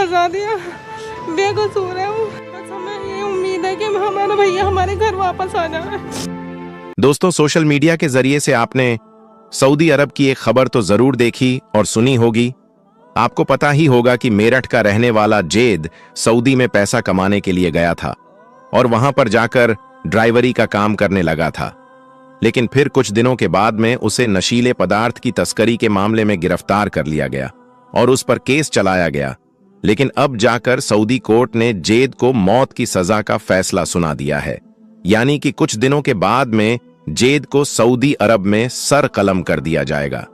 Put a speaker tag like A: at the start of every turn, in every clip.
A: फंसा दिया, बेकसूर है वो। बस हमें ये उम्मीद है कि हमारा भैया हमारे घर वापस आ जाए।
B: दोस्तों, सोशल मीडिया के जरिए से आपने सऊदी अरब की एक खबर तो जरूर देखी और सुनी होगी। आपको पता ही होगा कि मेरठ का रहने वाला जेद सऊदी में पैसा कमाने के लिए गया था और वहां पर जाकर ड्राइवरी का काम करने लगा था। लेकिन फिर कुछ दिनों के बाद में उसे नशीले पदार्थ की तस्करी के मामले में गिरफ्तार कर लिया गया और उस पर केस चलाया गया। लेकिन अब जाकर सऊदी कोर्ट ने जेद को मौत की सजा का फैसला सुना दिया है। यानी कि कुछ दिनों के बाद में जेद को सऊदी अरब में सर कलम कर दिया जाएगा।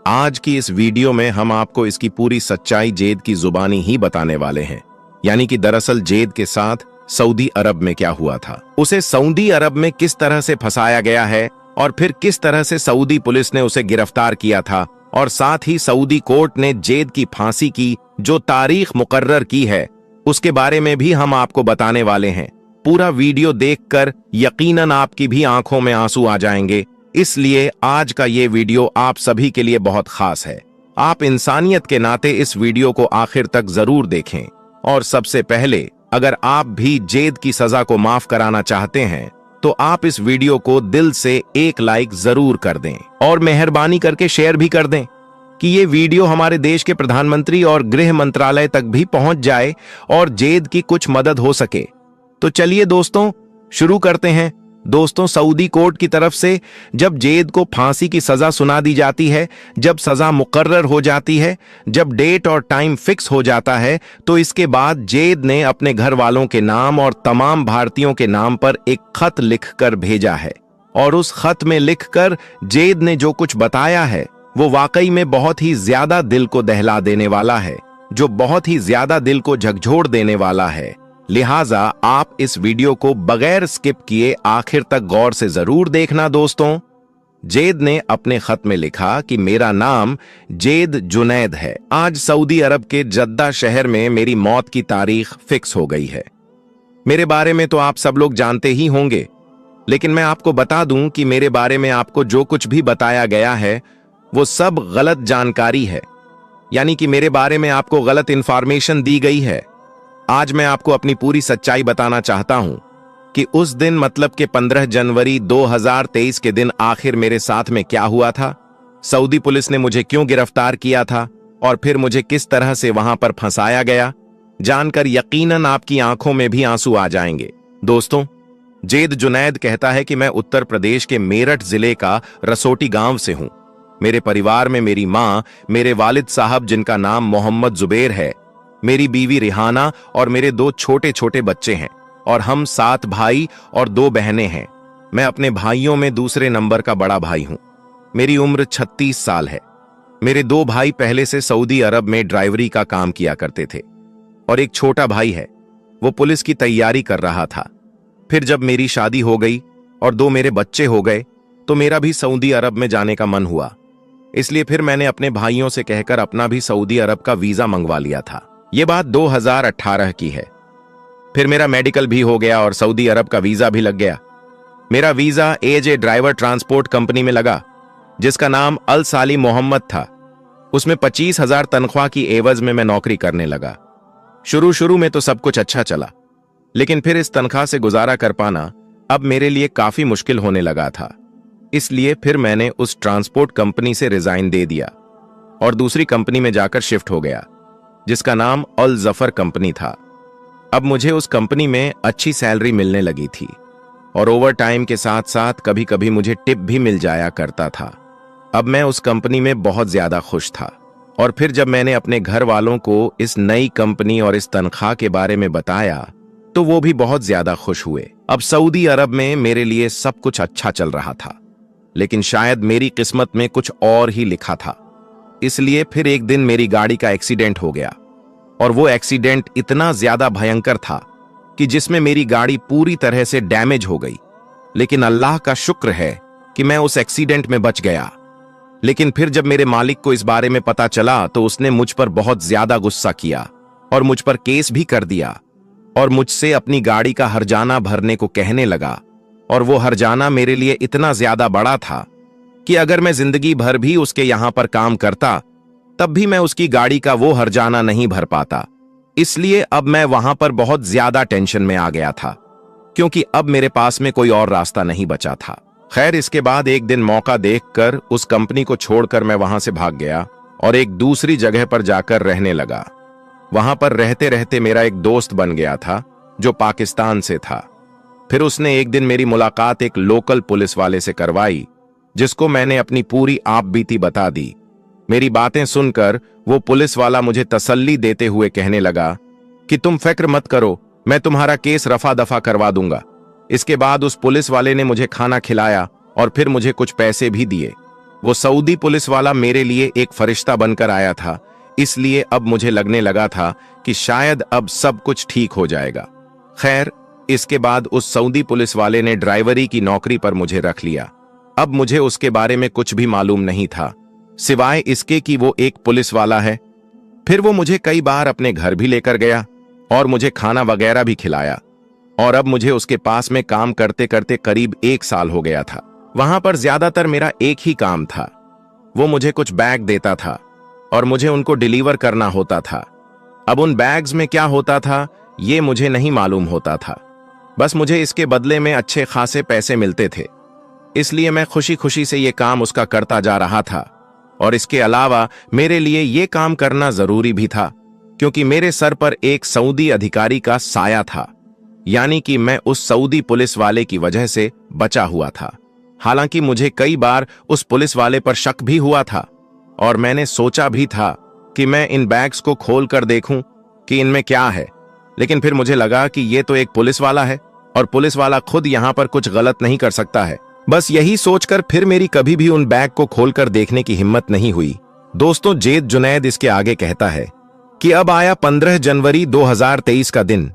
B: आज की इस वीडियो में हम आपको इसकी पूरी सच्चाई जेद की जुबानी ही बताने वाले हैं। यानी कि दरअसल जेद के साथ सऊदी अरब में क्या हुआ था, उसे सऊदी अरब में किस तरह से फंसाया गया है और फिर किस तरह से सऊदी पुलिस ने उसे गिरफ्तार किया था, और साथ ही सऊदी कोर्ट ने जेद की फांसी की जो तारीख मुकर्रर की है उसके बारे में भी हम आपको बताने वाले हैं। पूरा वीडियो देखकर यकीनन आपकी भी आंखों में आंसू आ जाएंगे। इसलिए आज का ये वीडियो आप सभी के लिए बहुत खास है। आप इंसानियत के नाते इस वीडियो को आखिर तक जरूर देखें। और सबसे पहले, अगर आप भी जेद की सजा को माफ कराना चाहते हैं तो आप इस वीडियो को दिल से एक लाइक जरूर कर दें और मेहरबानी करके शेयर भी कर दें कि ये वीडियो हमारे देश के प्रधानमंत्री और गृह मंत्रालय तक भी पहुंच जाए और जेद की कुछ मदद हो सके। तो चलिए दोस्तों, शुरू करते हैं। दोस्तों, सऊदी कोर्ट की तरफ से जब जेद को फांसी की सजा सुना दी जाती है, जब सजा मुकर्रर हो जाती है, जब डेट और टाइम फिक्स हो जाता है, तो इसके बाद जेद ने अपने घर वालों के नाम और तमाम भारतीयों के नाम पर एक खत लिखकर भेजा है। और उस खत में लिखकर जेद ने जो कुछ बताया है वो वाकई में बहुत ही ज्यादा दिल को दहला देने वाला है, जो बहुत ही ज्यादा दिल को झकझोर देने वाला है। लिहाजा आप इस वीडियो को बगैर स्किप किए आखिर तक गौर से जरूर देखना। दोस्तों, जेद ने अपने खत में लिखा कि मेरा नाम जेद जुनैद है। आज सऊदी अरब के जद्दा शहर में मेरी मौत की तारीख फिक्स हो गई है। मेरे बारे में तो आप सब लोग जानते ही होंगे, लेकिन मैं आपको बता दूं कि मेरे बारे में आपको जो कुछ भी बताया गया है वो सब गलत जानकारी है। यानी कि मेरे बारे में आपको गलत इंफॉर्मेशन दी गई है। आज मैं आपको अपनी पूरी सच्चाई बताना चाहता हूं कि उस दिन, मतलब कि 15 जनवरी 2023 के दिन आखिर मेरे साथ में क्या हुआ था, सऊदी पुलिस ने मुझे क्यों गिरफ्तार किया था और फिर मुझे किस तरह से वहां पर फंसाया गया। जानकर यकीनन आपकी आंखों में भी आंसू आ जाएंगे। दोस्तों, जेद जुनैद कहता है कि मैं उत्तर प्रदेश के मेरठ जिले का रसोटी गांव से हूं। मेरे परिवार में मेरी मां, मेरे वालिद साहब जिनका नाम मोहम्मद जुबैर है, मेरी बीवी रिहाना और मेरे 2 छोटे छोटे बच्चे हैं और हम 7 भाई और 2 बहनें हैं। मैं अपने भाइयों में दूसरे नंबर का बड़ा भाई हूं। मेरी उम्र 36 साल है। मेरे 2 भाई पहले से सऊदी अरब में ड्राइवरी का काम किया करते थे और एक छोटा भाई है, वो पुलिस की तैयारी कर रहा था। फिर जब मेरी शादी हो गई और 2 मेरे बच्चे हो गए तो मेरा भी सऊदी अरब में जाने का मन हुआ। इसलिए फिर मैंने अपने भाइयों से कहकर अपना भी सऊदी अरब का वीजा मंगवा लिया था। ये बात 2018 की है। फिर मेरा मेडिकल भी हो गया और सऊदी अरब का वीजा भी लग गया। मेरा वीजा एजे ड्राइवर ट्रांसपोर्ट कंपनी में लगा जिसका नाम अल साली मोहम्मद था। उसमें 25,000 तनख्वाह की एवज में मैं नौकरी करने लगा। शुरू में तो सब कुछ अच्छा चला, लेकिन फिर इस तनख्वाह से गुजारा कर पाना अब मेरे लिए काफी मुश्किल होने लगा था। इसलिए फिर मैंने उस ट्रांसपोर्ट कंपनी से रिजाइन दे दिया और दूसरी कंपनी में जाकर शिफ्ट हो गया जिसका नाम अल जफर कंपनी था। अब मुझे उस कंपनी में अच्छी सैलरी मिलने लगी थी और ओवर टाइम के साथ साथ कभी कभी मुझे टिप भी मिल जाया करता था। अब मैं उस कंपनी में बहुत ज्यादा खुश था। और फिर जब मैंने अपने घर वालों को इस नई कंपनी और इस तनख्वाह के बारे में बताया तो वो भी बहुत ज्यादा खुश हुए। अब सऊदी अरब में मेरे लिए सब कुछ अच्छा चल रहा था, लेकिन शायद मेरी किस्मत में कुछ और ही लिखा था। इसलिए फिर एक दिन मेरी गाड़ी का एक्सीडेंट हो गया और वो एक्सीडेंट इतना ज्यादा भयंकर था कि जिसमें मेरी गाड़ी पूरी तरह से डैमेज हो गई। लेकिन अल्लाह का शुक्र है कि मैं उस एक्सीडेंट में बच गया। लेकिन फिर जब मेरे मालिक को इस बारे में पता चला तो उसने मुझ पर बहुत ज्यादा गुस्सा किया और मुझ पर केस भी कर दिया और मुझसे अपनी गाड़ी का हर्जाना भरने को कहने लगा। और वो हर्जाना मेरे लिए इतना ज्यादा बड़ा था कि अगर मैं जिंदगी भर भी उसके यहां पर काम करता तब भी मैं उसकी गाड़ी का वो हर्जाना नहीं भर पाता। इसलिए अब मैं वहां पर बहुत ज्यादा टेंशन में आ गया था, क्योंकि अब मेरे पास में कोई और रास्ता नहीं बचा था। खैर, इसके बाद एक दिन मौका देखकर उस कंपनी को छोड़कर मैं वहां से भाग गया और एक दूसरी जगह पर जाकर रहने लगा। वहां पर रहते रहते मेरा एक दोस्त बन गया था जो पाकिस्तान से था। फिर उसने एक दिन मेरी मुलाकात एक लोकल पुलिस वाले से करवाई, जिसको मैंने अपनी पूरी आपबीती बता दी। मेरी बातें सुनकर वो पुलिस वाला मुझे तसल्ली देते हुए कहने लगा कि तुम फिक्र मत करो, मैं तुम्हारा केस रफा दफा करवा दूंगा। इसके बाद उस पुलिस वाले ने मुझे खाना खिलाया और फिर मुझे कुछ पैसे भी दिए। वो सऊदी पुलिस वाला मेरे लिए एक फरिश्ता बनकर आया था, इसलिए अब मुझे लगने लगा था कि शायद अब सब कुछ ठीक हो जाएगा। खैर, इसके बाद उस सऊदी पुलिस वाले ने ड्राइवरी की नौकरी पर मुझे रख लिया। अब मुझे उसके बारे में कुछ भी मालूम नहीं था, सिवाय इसके कि वो एक पुलिस वाला है। फिर वो मुझे कई बार अपने घर भी लेकर गया और मुझे खाना वगैरह भी खिलाया, और अब मुझे उसके पास में काम करते करते करीब 1 साल हो गया था। वहां पर ज्यादातर मेरा एक ही काम था, वो मुझे कुछ बैग देता था और मुझे उनको डिलीवर करना होता था। अब उन बैग्स में क्या होता था ये मुझे नहीं मालूम होता था, बस मुझे इसके बदले में अच्छे खासे पैसे मिलते थे, इसलिए मैं खुशी खुशी से ये काम उसका करता जा रहा था। और इसके अलावा मेरे लिए ये काम करना जरूरी भी था, क्योंकि मेरे सर पर एक सऊदी अधिकारी का साया था, यानी कि मैं उस सऊदी पुलिस वाले की वजह से बचा हुआ था। हालांकि मुझे कई बार उस पुलिस वाले पर शक भी हुआ था और मैंने सोचा भी था कि मैं इन बैग्स को खोल कर देखूं कि इनमें क्या है, लेकिन फिर मुझे लगा कि ये तो एक पुलिस वाला है और पुलिस वाला खुद यहां पर कुछ गलत नहीं कर सकता है। बस यही सोचकर फिर मेरी कभी भी उन बैग को खोलकर देखने की हिम्मत नहीं हुई। दोस्तों, जेद जुनैद इसके आगे कहता है कि अब आया 15 जनवरी 2023 का दिन।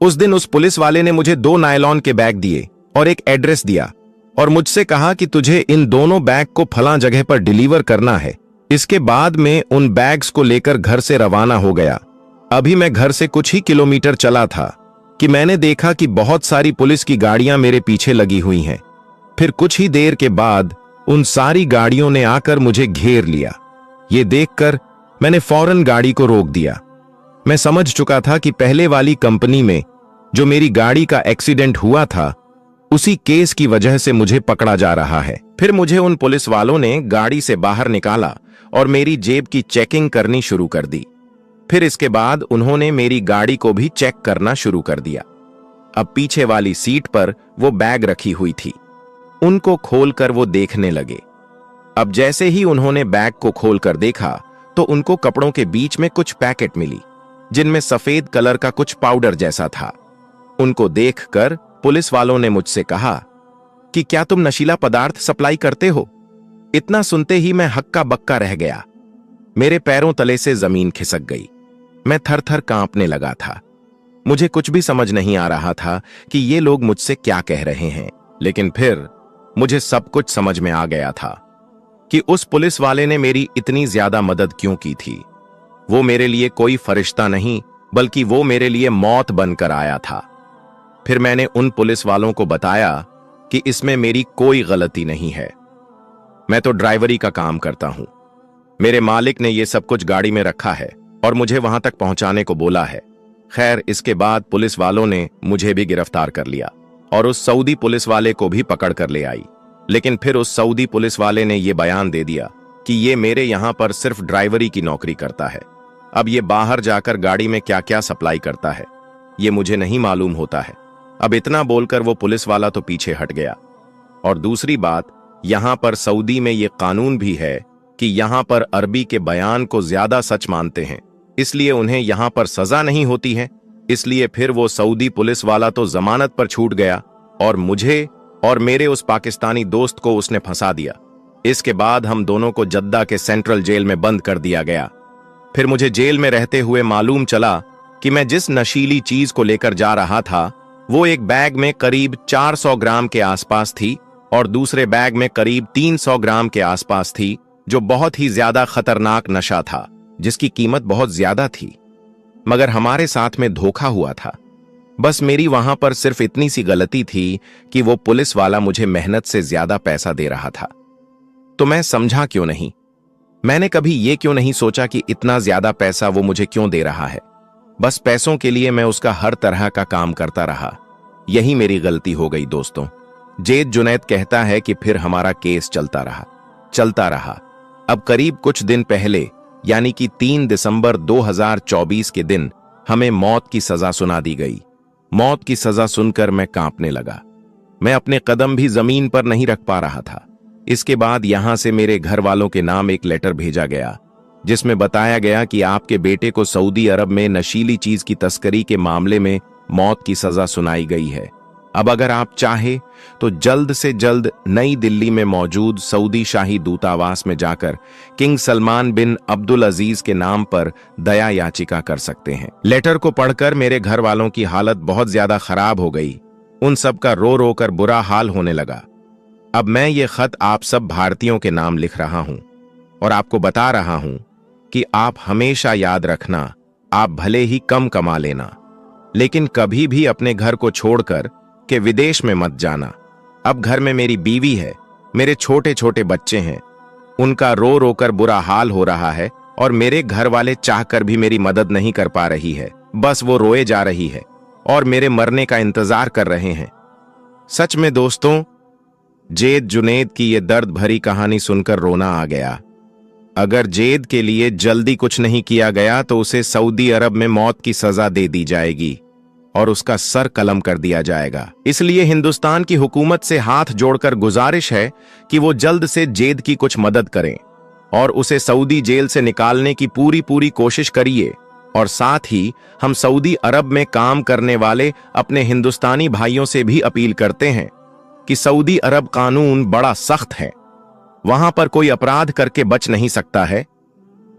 B: उस दिन उस पुलिस वाले ने मुझे 2 नायलॉन के बैग दिए और एक एड्रेस दिया और मुझसे कहा कि तुझे इन दोनों बैग को फलां जगह पर डिलीवर करना है। इसके बाद में उन बैग्स को लेकर घर से रवाना हो गया। अभी मैं घर से कुछ ही किलोमीटर चला था कि मैंने देखा कि बहुत सारी पुलिस की गाड़ियां मेरे पीछे लगी हुई हैं। फिर कुछ ही देर के बाद उन सारी गाड़ियों ने आकर मुझे घेर लिया। ये देखकर मैंने फौरन गाड़ी को रोक दिया। मैं समझ चुका था कि पहले वाली कंपनी में जो मेरी गाड़ी का एक्सीडेंट हुआ था, उसी केस की वजह से मुझे पकड़ा जा रहा है। फिर मुझे उन पुलिस वालों ने गाड़ी से बाहर निकाला और मेरी जेब की चेकिंग करनी शुरू कर दी। फिर इसके बाद उन्होंने मेरी गाड़ी को भी चेक करना शुरू कर दिया। अब पीछे वाली सीट पर वो बैग रखी हुई थी, उनको खोलकर वो देखने लगे। अब जैसे ही उन्होंने बैग को खोलकर देखा तो उनको कपड़ों के बीच में कुछ पैकेट मिली, जिनमें सफेद कलर का कुछ पाउडर जैसा था। उनको देखकर पुलिस वालों ने मुझसे कहा कि क्या तुम नशीला पदार्थ सप्लाई करते हो? इतना सुनते ही मैं हक्का बक्का रह गया। मेरे पैरों तले से जमीन खिसक गई। मैं थर थर कांपने लगा था। मुझे कुछ भी समझ नहीं आ रहा था कि ये लोग मुझसे क्या कह रहे हैं, लेकिन फिर मुझे सब कुछ समझ में आ गया था कि उस पुलिस वाले ने मेरी इतनी ज्यादा मदद क्यों की थी। वो मेरे लिए कोई फरिश्ता नहीं, बल्कि वो मेरे लिए मौत बनकर आया था। फिर मैंने उन पुलिस वालों को बताया कि इसमें मेरी कोई गलती नहीं है, मैं तो ड्राइवरी का काम करता हूं। मेरे मालिक ने ये सब कुछ गाड़ी में रखा है और मुझे वहां तक पहुंचाने को बोला है। खैर, इसके बाद पुलिस वालों ने मुझे भी गिरफ्तार कर लिया और उस सऊदी पुलिस वाले को भी पकड़ कर ले आई। लेकिन फिर उस सऊदी पुलिस वाले ने यह बयान दे दिया कि ये मेरे यहां पर सिर्फ ड्राइवरी की नौकरी करता है। अब ये बाहर जाकर गाड़ी में क्या क्या सप्लाई करता है ये मुझे नहीं मालूम होता है। अब इतना बोलकर वो पुलिस वाला तो पीछे हट गया। और दूसरी बात, यहां पर सऊदी में ये कानून भी है कि यहां पर अरबी के बयान को ज्यादा सच मानते हैं, इसलिए उन्हें यहां पर सजा नहीं होती है। इसलिए फिर वो सऊदी पुलिस वाला तो जमानत पर छूट गया और मुझे और मेरे उस पाकिस्तानी दोस्त को उसने फंसा दिया। इसके बाद हम दोनों को जद्दा के सेंट्रल जेल में बंद कर दिया गया। फिर मुझे जेल में रहते हुए मालूम चला कि मैं जिस नशीली चीज को लेकर जा रहा था वो एक बैग में करीब 400 ग्राम के आसपास थी और दूसरे बैग में करीब 300 ग्राम के आसपास थी, जो बहुत ही ज्यादा खतरनाक नशा था, जिसकी कीमत बहुत ज्यादा थी। मगर हमारे साथ में धोखा हुआ था। बस मेरी वहां पर सिर्फ इतनी सी गलती थी कि वो पुलिस वाला मुझे मेहनत से ज्यादा पैसा दे रहा था। तो मैं समझा क्यों नहीं, मैंने कभी ये क्यों नहीं सोचा कि इतना ज्यादा पैसा वो मुझे क्यों दे रहा है। बस पैसों के लिए मैं उसका हर तरह का काम करता रहा। यही मेरी गलती हो गई दोस्तों। जेद जुनैद कहता है कि फिर हमारा केस चलता रहा। अब करीब कुछ दिन पहले यानी कि 3 दिसंबर 2024 के दिन हमें मौत की सजा सुना दी गई। मौत की सजा सुनकर मैं कांपने लगा। मैं अपने कदम भी जमीन पर नहीं रख पा रहा था। इसके बाद यहां से मेरे घर वालों के नाम एक लेटर भेजा गया जिसमें बताया गया कि आपके बेटे को सऊदी अरब में नशीली चीज की तस्करी के मामले में मौत की सजा सुनाई गई है। अब अगर आप चाहे तो जल्द से जल्द नई दिल्ली में मौजूद सऊदी शाही दूतावास में जाकर किंग सलमान बिन अब्दुल अजीज के नाम पर दया याचिका कर सकते हैं। लेटर को पढ़कर मेरे घर वालों की हालत बहुत ज्यादा खराब हो गई। उन सब का रो रो कर बुरा हाल होने लगा। अब मैं ये खत आप सब भारतीयों के नाम लिख रहा हूं और आपको बता रहा हूं कि आप हमेशा याद रखना, आप भले ही कम कमा लेना, लेकिन कभी भी अपने घर को छोड़कर के विदेश में मत जाना। अब घर में मेरी बीवी है, मेरे छोटे छोटे बच्चे हैं, उनका रो रो कर बुरा हाल हो रहा है और मेरे घर वाले चाहकर भी मेरी मदद नहीं कर पा रही है। बस वो रोए जा रही है और मेरे मरने का इंतजार कर रहे हैं। सच में दोस्तों, जेद जुनैद की ये दर्द भरी कहानी सुनकर रोना आ गया। अगर जेद के लिए जल्दी कुछ नहीं किया गया तो उसे सऊदी अरब में मौत की सजा दे दी जाएगी और उसका सर कलम कर दिया जाएगा। इसलिए हिंदुस्तान की हुकूमत से हाथ जोड़कर गुजारिश है कि वो जल्द से जेद की कुछ मदद करें और उसे सऊदी जेल से निकालने की पूरी कोशिश करिए। और साथ ही हम सऊदी अरब में काम करने वाले अपने हिंदुस्तानी भाइयों से भी अपील करते हैं कि सऊदी अरब कानून बड़ा सख्त है, वहां पर कोई अपराध करके बच नहीं सकता है।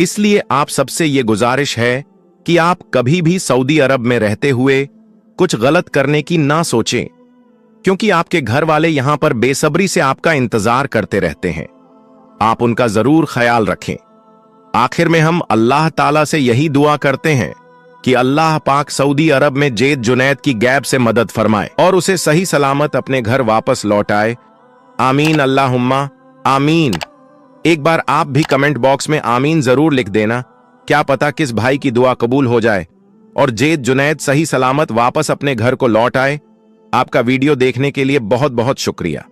B: इसलिए आप सबसे ये गुजारिश है कि आप कभी भी सऊदी अरब में रहते हुए कुछ गलत करने की ना सोचें, क्योंकि आपके घर वाले यहां पर बेसब्री से आपका इंतजार करते रहते हैं। आप उनका जरूर ख्याल रखें। आखिर में हम अल्लाह ताला से यही दुआ करते हैं कि अल्लाह पाक सऊदी अरब में जेद जुनैद की गैब से मदद फरमाए और उसे सही सलामत अपने घर वापस लौटाए। आमीन अल्लाहुम्मा आमीन। एक बार आप भी कमेंट बॉक्स में आमीन जरूर लिख देना। क्या पता किस भाई की दुआ कबूल हो जाए और जेद जुनैद सही सलामत वापस अपने घर को लौट आए। आपका वीडियो देखने के लिए बहुत बहुत शुक्रिया।